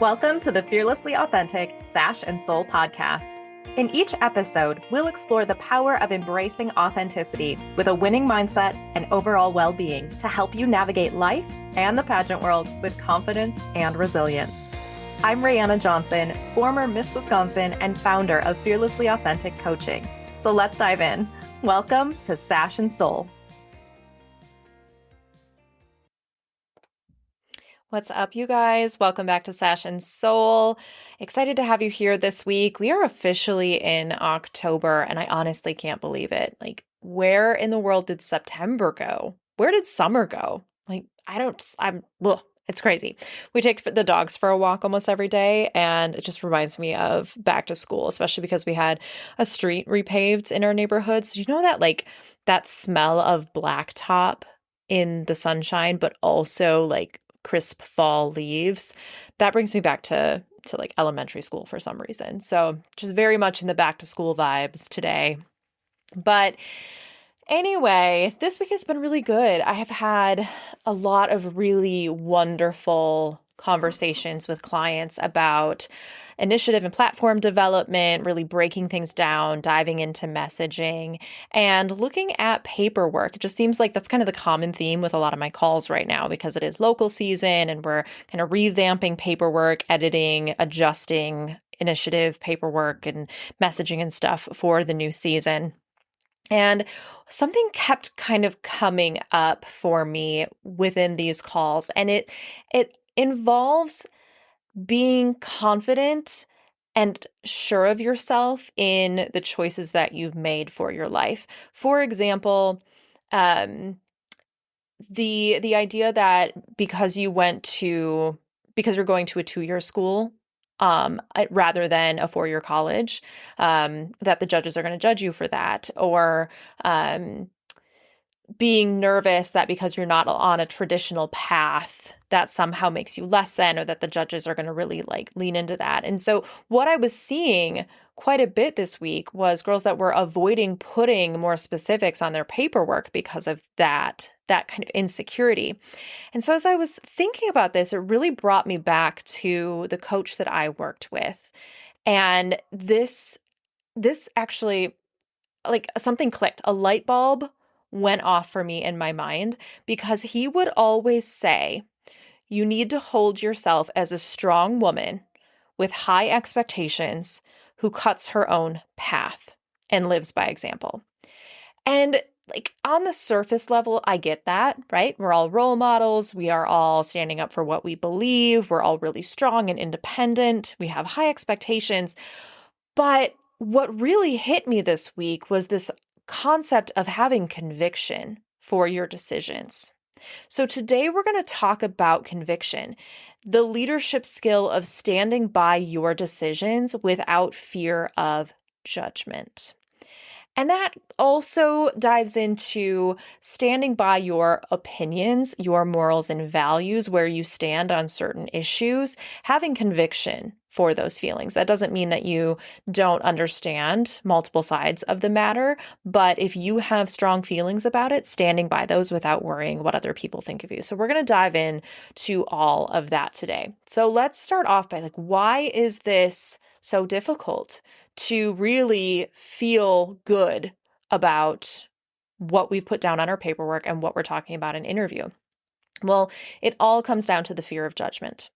Welcome to the Fearlessly Authentic Sash and Soul podcast. In each episode, we'll explore the power of embracing authenticity with a winning mindset and overall well-being to help you navigate life and the pageant world with confidence and resilience. I'm Rayanna Johnson, former Miss Wisconsin and founder of Fearlessly Authentic Coaching. So let's dive in. Welcome to Sash and Soul. What's up, you guys? Welcome back to Sash and Soul. Excited to have you here this week. We are officially in October, and I honestly can't believe it. Where in the world did September go? Where did summer go? It's crazy. We take the dogs for a walk almost every day, and it just reminds me of back to school, especially because we had a street repaved in our neighborhood. So you know that smell of blacktop in the sunshine, but also crisp fall leaves, that brings me back to elementary school for some reason. So just very much in the back to school vibes today. But anyway, this week has been really good. I have had a lot of really wonderful conversations with clients about initiative and platform development, really breaking things down, diving into messaging, and looking at paperwork. It just seems like that's kind of the common theme with a lot of my calls right now because it is local season and we're kind of revamping paperwork, editing, adjusting initiative paperwork and messaging and stuff for the new season. And something kept kind of coming up for me within these calls, and it involves being confident and sure of yourself in the choices that you've made for your life. For example, the idea that because you're going to a 2-year school, rather than a 4-year college, that the judges are going to judge you for that, or being nervous that because you're not on a traditional path, that somehow makes you less than, or that the judges are going to really lean into that. And so what I was seeing quite a bit this week was girls that were avoiding putting more specifics on their paperwork because of that kind of insecurity. And so as I was thinking about this, it really brought me back to the coach that I worked with. And this actually, something clicked. A light bulb went off for me in my mind because he would always say, you need to hold yourself as a strong woman with high expectations who cuts her own path and lives by example. And on the surface level, I get that, right? We're all role models. We are all standing up for what we believe. We're all really strong and independent. We have high expectations. But what really hit me this week was this concept of having conviction for your decisions. So today we're going to talk about conviction, the leadership skill of standing by your decisions without fear of judgment. And that also dives into standing by your opinions, your morals and values, where you stand on certain issues, having conviction for those feelings. That doesn't mean that you don't understand multiple sides of the matter, but if you have strong feelings about it, standing by those without worrying what other people think of you. So we're going to dive in to all of that today. So let's start off by why is this so difficult to really feel good about what we've put down on our paperwork and what we're talking about in interview? Well, it all comes down to the fear of judgment.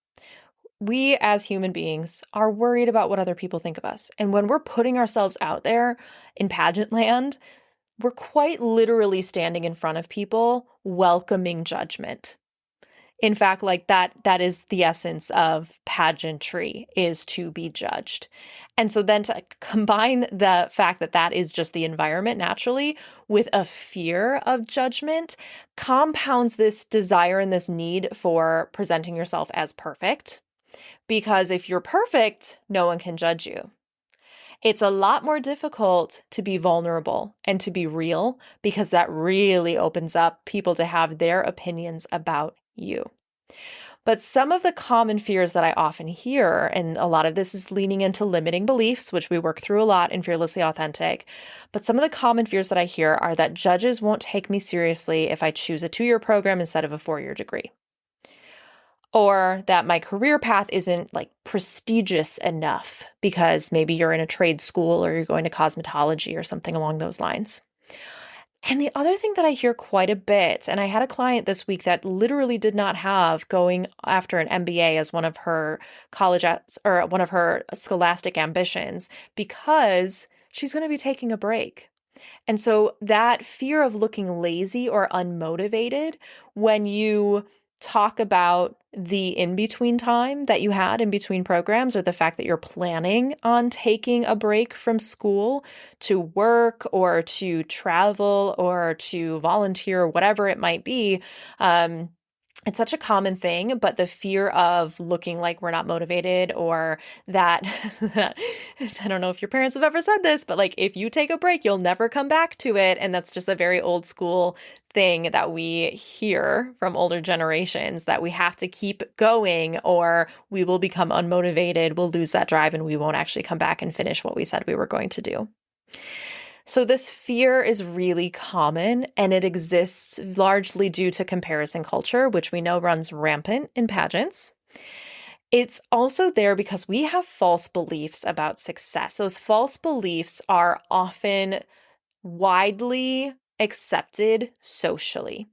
We as human beings are worried about what other people think of us. And when we're putting ourselves out there in pageant land, we're quite literally standing in front of people welcoming judgment. In fact, that is the essence of pageantry, is to be judged. And so then to combine the fact that that is just the environment naturally with a fear of judgment compounds this desire and this need for presenting yourself as perfect. Because if you're perfect, no one can judge you. It's a lot more difficult to be vulnerable and to be real because that really opens up people to have their opinions about you. But some of the common fears that I often hear, and a lot of this is leaning into limiting beliefs, which we work through a lot in Fearlessly Authentic, but some of the common fears that I hear are that judges won't take me seriously if I choose a 2-year program instead of a 4-year degree. or that my career path isn't like prestigious enough because maybe you're in a trade school or you're going to cosmetology or something along those lines. And the other thing that I hear quite a bit, and I had a client this week that literally did not have going after an MBA as one of her or one of her scholastic ambitions because she's going to be taking a break. And so that fear of looking lazy or unmotivated when you talk about the in-between time that you had in between programs, or the fact that you're planning on taking a break from school to work or to travel or to volunteer, or whatever it might be, it's such a common thing, but the fear of looking like we're not motivated, or that, I don't know if your parents have ever said this, but like if you take a break, you'll never come back to it. And that's just a very old school thing that we hear from older generations, that we have to keep going or we will become unmotivated, we'll lose that drive, and we won't actually come back and finish what we said we were going to do. So this fear is really common, and it exists largely due to comparison culture, which we know runs rampant in pageants. It's also there because we have false beliefs about success. Those false beliefs are often widely accepted socially.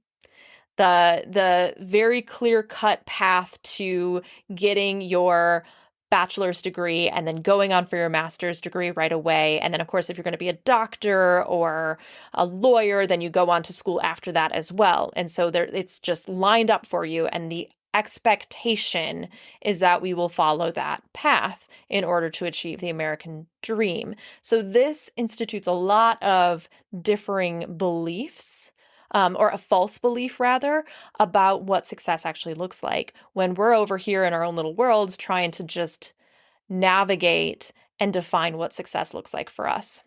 The very clear-cut path to getting your bachelor's degree and then going on for your master's degree right away. And then, of course, if you're going to be a doctor or a lawyer, then you go on to school after that as well. And so it's just lined up for you. And the expectation is that we will follow that path in order to achieve the American dream. So this institutes a lot of differing beliefs, or a false belief rather, about what success actually looks like, when we're over here in our own little worlds trying to just navigate and define what success looks like for us.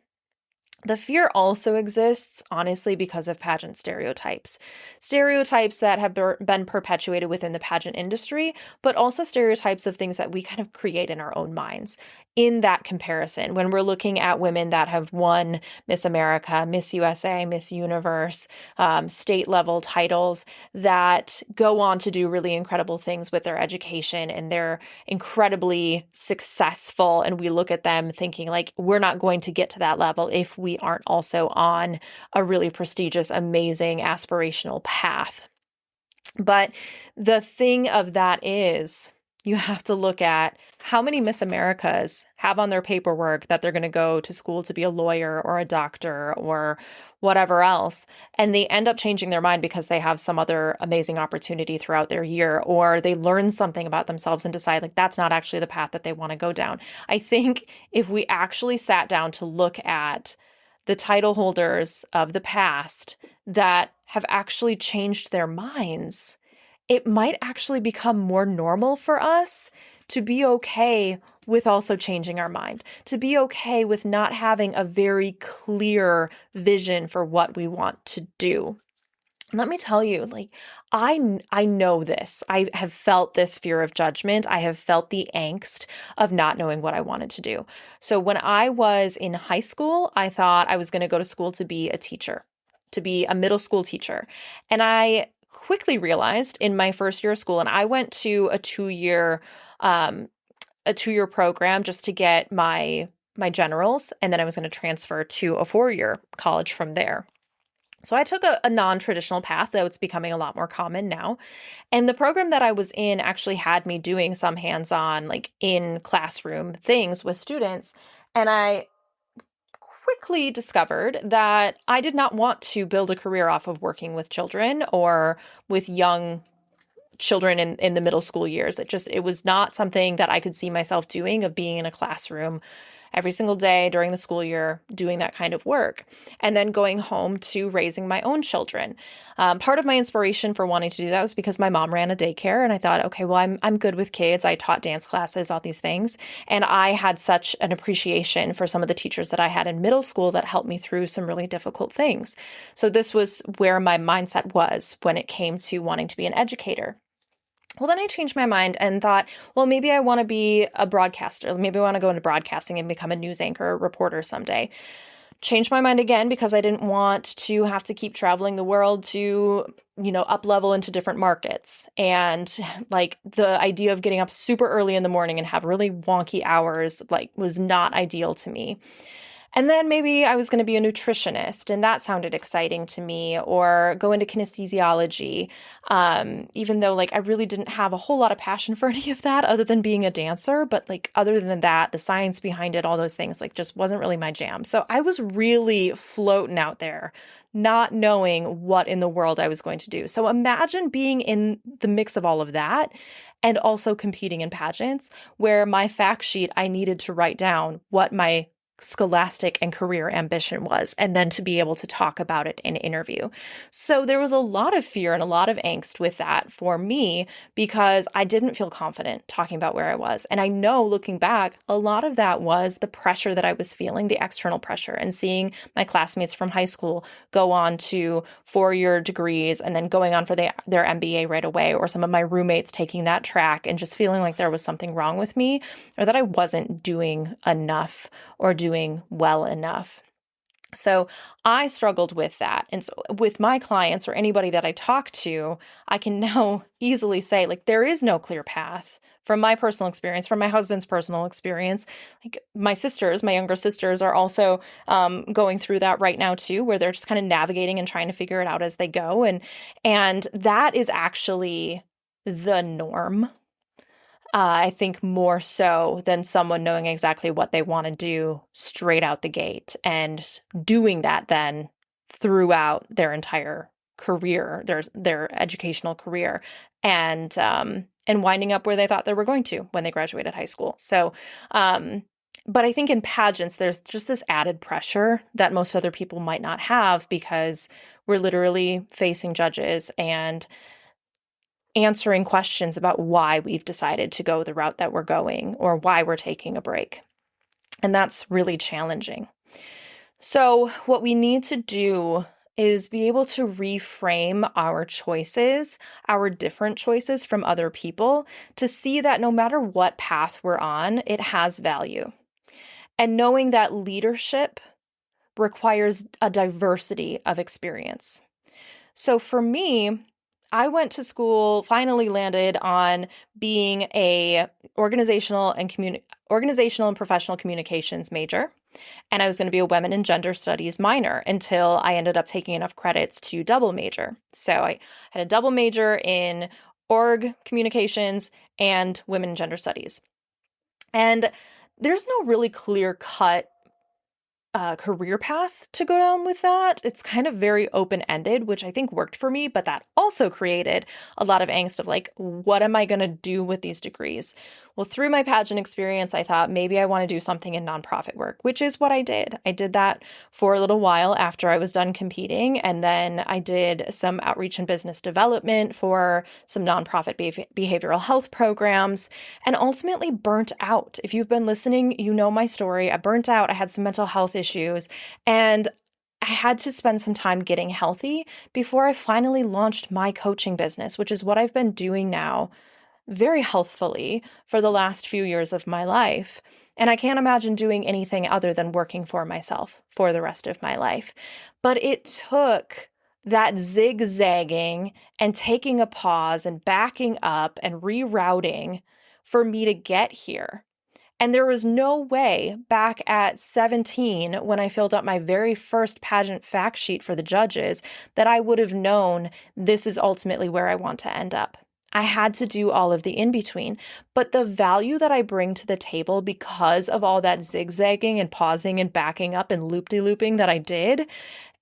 The fear also exists, honestly, because of pageant stereotypes that have been perpetuated within the pageant industry, but also stereotypes of things that we kind of create in our own minds. In that comparison, when we're looking at women that have won Miss America, Miss USA, Miss Universe, state level titles, that go on to do really incredible things with their education, and they're incredibly successful, and we look at them thinking like, we're not going to get to that level if we aren't also on a really prestigious, amazing, aspirational path. But the thing of that is, you have to look at how many Miss Americas have on their paperwork that they're going to go to school to be a lawyer or a doctor or whatever else, and they end up changing their mind because they have some other amazing opportunity throughout their year, or they learn something about themselves and decide like that's not actually the path that they want to go down. I think if we actually sat down to look at the title holders of the past that have actually changed their minds, it might actually become more normal for us to be okay with also changing our mind, to be okay with not having a very clear vision for what we want to do. Let me tell you, like, I know this. I have felt this fear of judgment. I have felt the angst of not knowing what I wanted to do. So when I was in high school, I thought I was going to go to school to be a teacher, to be a middle school teacher. And I quickly realized in my first year of school, and I went to a two-year program just to get my generals, and then I was going to transfer to a 4-year college from there. So I took a non-traditional path, though it's becoming a lot more common now. And the program that I was in actually had me doing some hands-on, like in classroom things with students. And I quickly discovered that I did not want to build a career off of working with children or with young children in the middle school years. It was not something that I could see myself doing, of being in a classroom every single day during the school year, doing that kind of work, and then going home to raising my own children. Part of my inspiration for wanting to do that was because my mom ran a daycare, and I thought, okay, well, I'm good with kids. I taught dance classes, all these things, and I had such an appreciation for some of the teachers that I had in middle school that helped me through some really difficult things. So this was where my mindset was when it came to wanting to be an educator. Well, then I changed my mind and thought, well, maybe I want to be a broadcaster. Maybe I want to go into broadcasting and become a news anchor or reporter someday. Changed my mind again because I didn't want to have to keep traveling the world to, up level into different markets. And like the idea of getting up super early in the morning and have really wonky hours, like was not ideal to me. And then maybe I was going to be a nutritionist, and that sounded exciting to me, or go into kinesiology, even though like I really didn't have a whole lot of passion for any of that other than being a dancer. But like other than that, the science behind it, all those things, like just wasn't really my jam. So I was really floating out there, not knowing what in the world I was going to do. So imagine being in the mix of all of that and also competing in pageants where my fact sheet, I needed to write down what my scholastic and career ambition was, and then to be able to talk about it in an interview. So there was a lot of fear and a lot of angst with that for me because I didn't feel confident talking about where I was. And I know looking back, a lot of that was the pressure that I was feeling, the external pressure, and seeing my classmates from high school go on to 4-year degrees and then going on for their MBA right away, or some of my roommates taking that track and just feeling like there was something wrong with me or that I wasn't doing enough or doing well enough. So I struggled with that. And so with my clients or anybody that I talk to, I can now easily say, like, there is no clear path from my personal experience, from my husband's personal experience. Like my younger sisters are also going through that right now too, where they're just kind of navigating and trying to figure it out as they go. And that is actually the norm. I think more so than someone knowing exactly what they want to do straight out the gate and doing that then throughout their entire career, their educational career, and winding up where they thought they were going to when they graduated high school. So, but I think in pageants, there's just this added pressure that most other people might not have because we're literally facing judges and answering questions about why we've decided to go the route that we're going or why we're taking a break. And that's really challenging. So what we need to do is be able to reframe our choices, our different choices from other people, to see that no matter what path we're on, it has value. And knowing that leadership requires a diversity of experience. So for me, I went to school, finally landed on being a organizational and professional communications major. And I was going to be a women and gender studies minor until I ended up taking enough credits to double major. So I had a double major in org communications and women and gender studies. And there's no really clear cut career path to go down with that. It's kind of very open-ended, which I think worked for me, but that also created a lot of angst of like, what am I going to do with these degrees? Well, through my pageant experience, I thought maybe I want to do something in nonprofit work, which is what I did. I did that for a little while after I was done competing, and then I did some outreach and business development for some nonprofit behavioral health programs, and ultimately burnt out. If you've been listening, you know my story. I burnt out. I had some mental health issues, and I had to spend some time getting healthy before I finally launched my coaching business, which is what I've been doing now very healthfully for the last few years of my life. And I can't imagine doing anything other than working for myself for the rest of my life. But it took that zigzagging and taking a pause and backing up and rerouting for me to get here. And there was no way back at 17, when I filled out my very first pageant fact sheet for the judges, that I would have known this is ultimately where I want to end up. I had to do all of the in-between, but the value that I bring to the table because of all that zigzagging and pausing and backing up and loop-de-looping that I did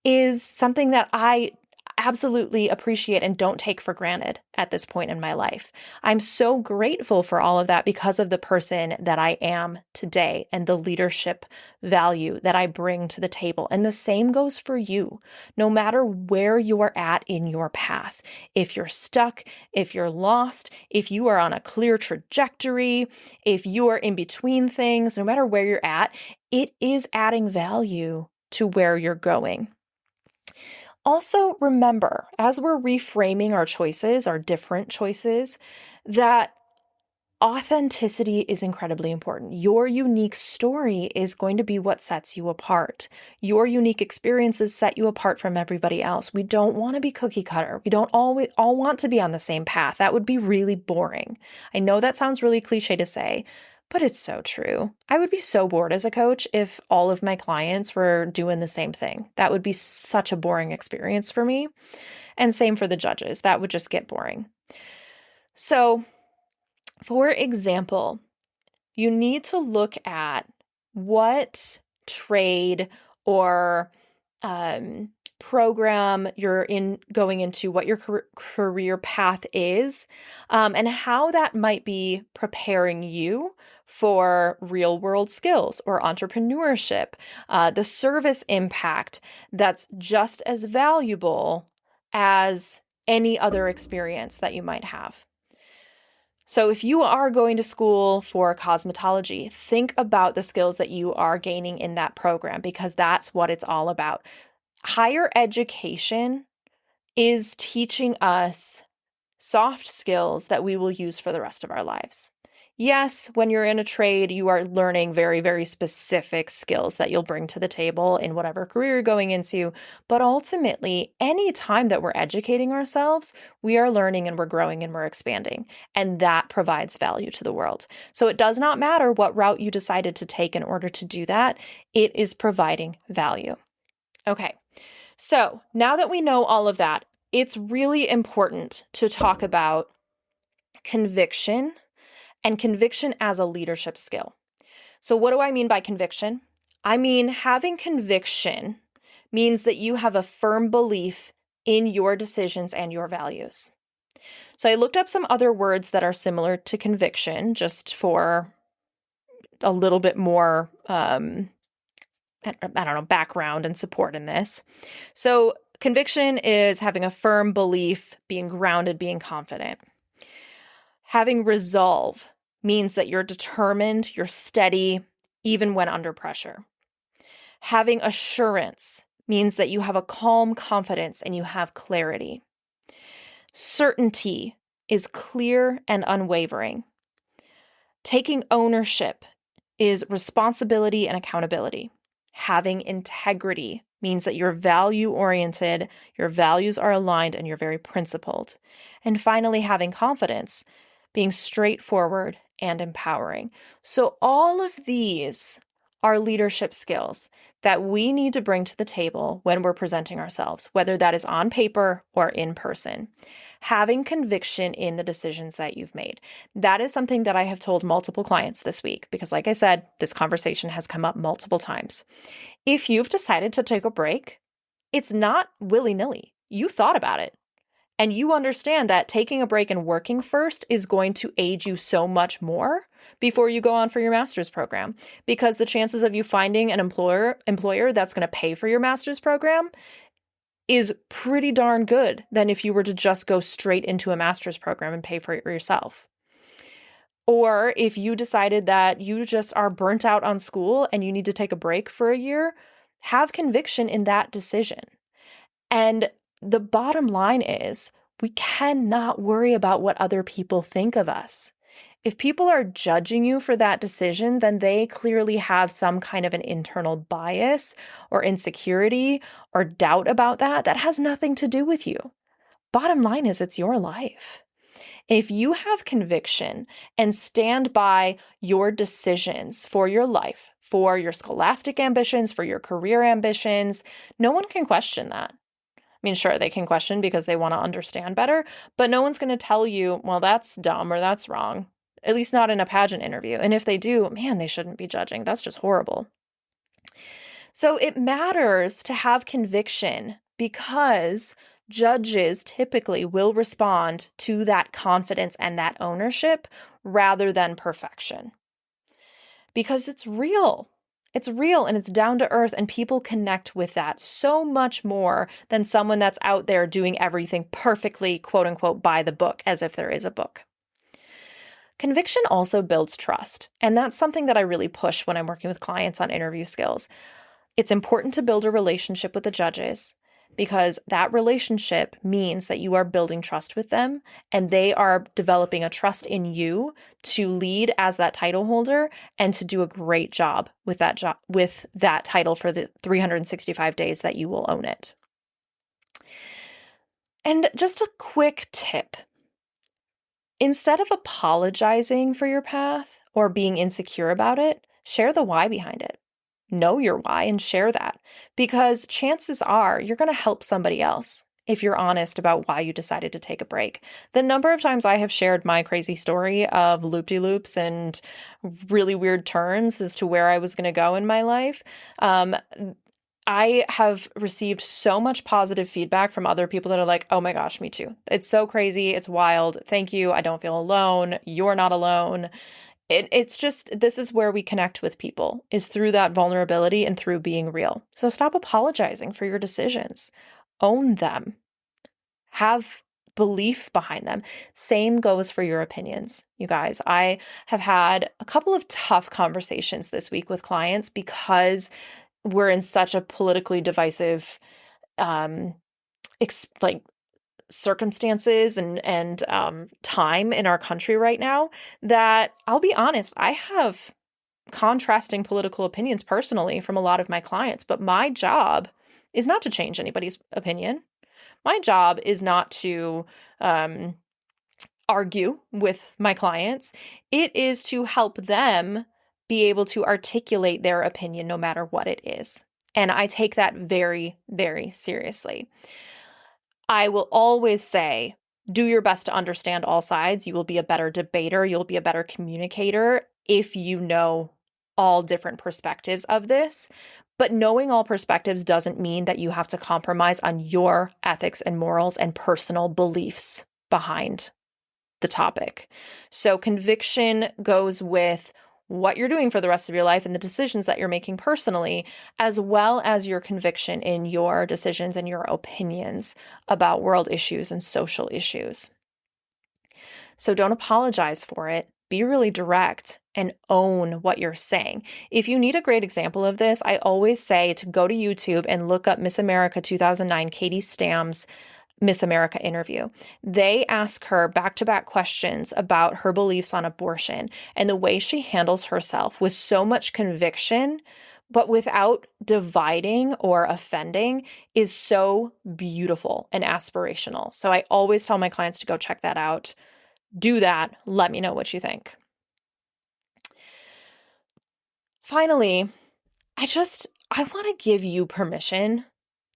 is something that I absolutely appreciate and don't take for granted at this point in my life. I'm so grateful for all of that because of the person that I am today and the leadership value that I bring to the table. And the same goes for you, no matter where you are at in your path. If you're stuck, if you're lost, if you are on a clear trajectory, if you are in between things, no matter where you're at, it is adding value to where you're going. Also, remember, as we're reframing our choices, our different choices, that Authenticity is incredibly important. Your unique story is going to be what sets you apart. Your unique experiences set you apart from everybody else. We don't want to be cookie cutter. We don't all want to be on the same path. That would be really boring. I know that sounds really cliche to say, but it's so true. I would be so bored as a coach if all of my clients were doing the same thing. That would be such a boring experience for me. And same for the judges. That would just get boring. So, for example, you need to look at what trade or program you're in going into, what your career path is, and how that might be preparing you for real world skills or entrepreneurship, the service impact that's just as valuable as any other experience that you might have. So if you are going to school for cosmetology, think about the skills that you are gaining in that program, because that's what it's all about. Higher education is teaching us soft skills that we will use for the rest of our lives. Yes, when you're in a trade, you are learning very, very specific skills that you'll bring to the table in whatever career you're going into. But ultimately, any time that we're educating ourselves, we are learning and we're growing and we're expanding. And that provides value to the world. So it does not matter what route you decided to take in order to do that. It is providing value. Okay, so now that we know all of that, it's really important to talk about conviction and conviction as a leadership skill. So what do I mean by conviction? I mean, having conviction means that you have a firm belief in your decisions and your values. So I looked up some other words that are similar to conviction, just for a little bit more, background and support in this. So conviction is having a firm belief, being grounded, being confident. Having resolve means that you're determined, you're steady, even when under pressure. Having assurance means that you have a calm confidence and you have clarity. Certainty is clear and unwavering. Taking ownership is responsibility and accountability. Having integrity means that you're value-oriented, your values are aligned, and you're very principled. And finally, having confidence, being straightforward and empowering. So all of these are leadership skills that we need to bring to the table when we're presenting ourselves, whether that is on paper or in person. Having conviction in the decisions that you've made. That is something that I have told multiple clients this week, because like I said, this conversation has come up multiple times. If you've decided to take a break, it's not willy-nilly. You thought about it. And you understand that taking a break and working first is going to aid you so much more before you go on for your master's program, because the chances of you finding an employer that's going to pay for your master's program is pretty darn good than if you were to just go straight into a master's program and pay for it yourself. Or if you decided that you just are burnt out on school and you need to take a break for a year, have conviction in that decision. And the bottom line is, we cannot worry about what other people think of us. If people are judging you for that decision, then they clearly have some kind of an internal bias or insecurity or doubt about that. That has nothing to do with you. Bottom line is, it's your life. If you have conviction and stand by your decisions for your life, for your scholastic ambitions, for your career ambitions, no one can question that. I mean, sure, they can question because they want to understand better, but no one's going to tell you, well, that's dumb or that's wrong, at least not in a pageant interview. And if they do, man, they shouldn't be judging. That's just horrible. So it matters to have conviction, because judges typically will respond to that confidence and that ownership rather than perfection, because it's real. It's real and it's down to earth, and people connect with that so much more than someone that's out there doing everything perfectly, quote unquote, by the book, as if there is a book. Conviction also builds trust, and that's something that I really push when I'm working with clients on interview skills. It's important to build a relationship with the judges, because that relationship means that you are building trust with them and they are developing a trust in you to lead as that title holder and to do a great job with that title for the 365 days that you will own it. And just a quick tip. Instead of apologizing for your path or being insecure about it, share the why behind it. Know your why and share that, because chances are you're going to help somebody else if you're honest about why you decided to take a break. The number of times I have shared my crazy story of loop-de-loops and really weird turns as to where I was going to go in my life, I have received so much positive feedback from other people that are like, oh my gosh, me too. It's so crazy. It's wild. Thank you. I don't feel alone. You're not alone. It's just, this is where we connect with people, is through that vulnerability and through being real. So stop apologizing for your decisions. Own them. Have belief behind them. Same goes for your opinions, you guys. I have had a couple of tough conversations this week with clients because we're in such a politically divisive, circumstances and time in our country right now, that I'll be honest, I have contrasting political opinions personally from a lot of my clients, but my job is not to change anybody's opinion. My job is not to argue with my clients. It is to help them be able to articulate their opinion no matter what it is. And I take that very, very seriously. I will always say, do your best to understand all sides. You will be a better debater. You'll be a better communicator if you know all different perspectives of this. But knowing all perspectives doesn't mean that you have to compromise on your ethics and morals and personal beliefs behind the topic. So conviction goes with what you're doing for the rest of your life and the decisions that you're making personally, as well as your conviction in your decisions and your opinions about world issues and social issues. So don't apologize for it. Be really direct and own what you're saying. If you need a great example of this, I always say to go to YouTube and look up Miss America 2009, Katie Stam's Miss America interview. They ask her back-to-back questions about her beliefs on abortion, and the way she handles herself with so much conviction, but without dividing or offending, is so beautiful and aspirational. So I always tell my clients to go check that out. Do that. Let me know what you think. Finally, I want to give you permission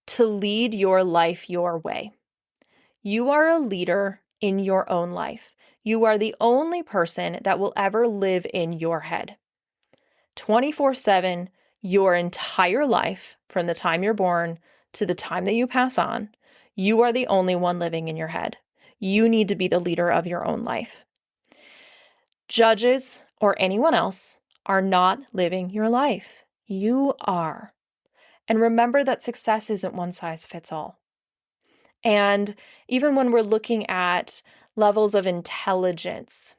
to lead your life your way. You are a leader in your own life. You are the only person that will ever live in your head. 24/7, your entire life, from the time you're born to the time that you pass on, you are the only one living in your head. You need to be the leader of your own life. Judges or anyone else are not living your life. You are. And remember that success isn't one size fits all. And even when we're looking at levels of intelligence,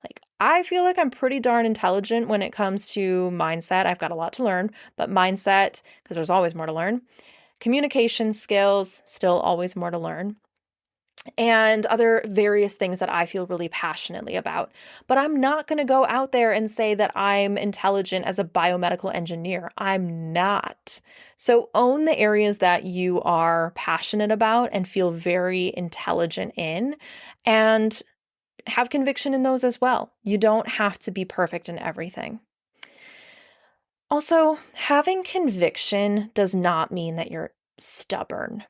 like I feel like I'm pretty darn intelligent when it comes to mindset. I've got a lot to learn, but mindset, because there's always more to learn. Communication skills, still always more to learn. And other various things that I feel really passionately about. But I'm not going to go out there and say that I'm intelligent as a biomedical engineer. I'm not. So own the areas that you are passionate about and feel very intelligent in, and have conviction in those as well. You don't have to be perfect in everything. Also, having conviction does not mean that you're stubborn.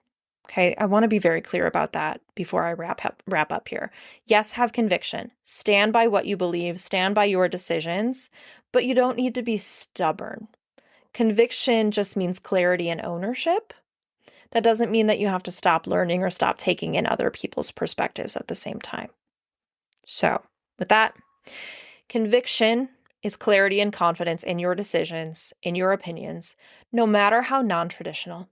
Okay, I want to be very clear about that before I wrap up here. Yes, have conviction. Stand by what you believe, stand by your decisions, but you don't need to be stubborn. Conviction just means clarity and ownership. That doesn't mean that you have to stop learning or stop taking in other people's perspectives at the same time. So, with that, conviction is clarity and confidence in your decisions, in your opinions, no matter how non-traditional.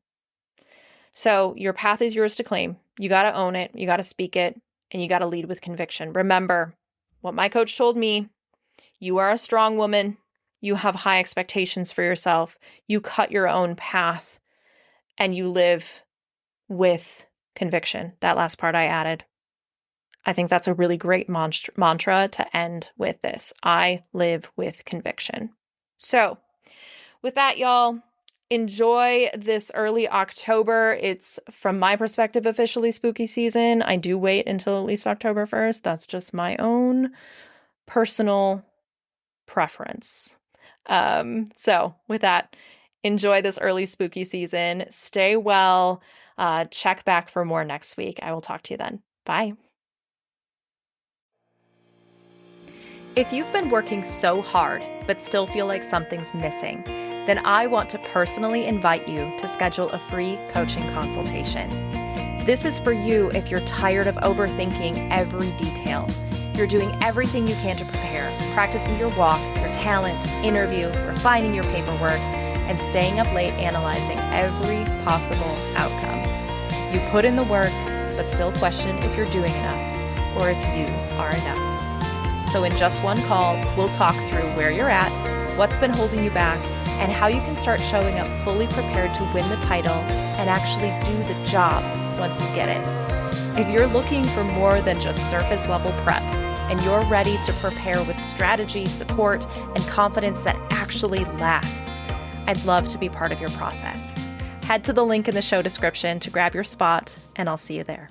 So your path is yours to claim. You got to own it. You got to speak it, and you got to lead with conviction. Remember what my coach told me. You are a strong woman. You have high expectations for yourself. You cut your own path, and you live with conviction. That last part I added. I think that's a really great mantra to end with this. I live with conviction. So with that, y'all, enjoy this early October. It's, from my perspective, officially spooky season. I do wait until at least October 1st. That's just my own personal preference. So with that, enjoy this early spooky season. Stay well. Check back for more next week. I will talk to you then. Bye. If you've been working so hard but still feel like something's missing, then I want to personally invite you to schedule a free coaching consultation. This is for you if you're tired of overthinking every detail. You're doing everything you can to prepare, practicing your walk, your talent, interview, refining your paperwork, and staying up late analyzing every possible outcome. You put in the work, but still question if you're doing enough or if you are enough. So in just one call, we'll talk through where you're at, what's been holding you back, and how you can start showing up fully prepared to win the title and actually do the job once you get it. If you're looking for more than just surface level prep, and you're ready to prepare with strategy, support, and confidence that actually lasts, I'd love to be part of your process. Head to the link in the show description to grab your spot, and I'll see you there.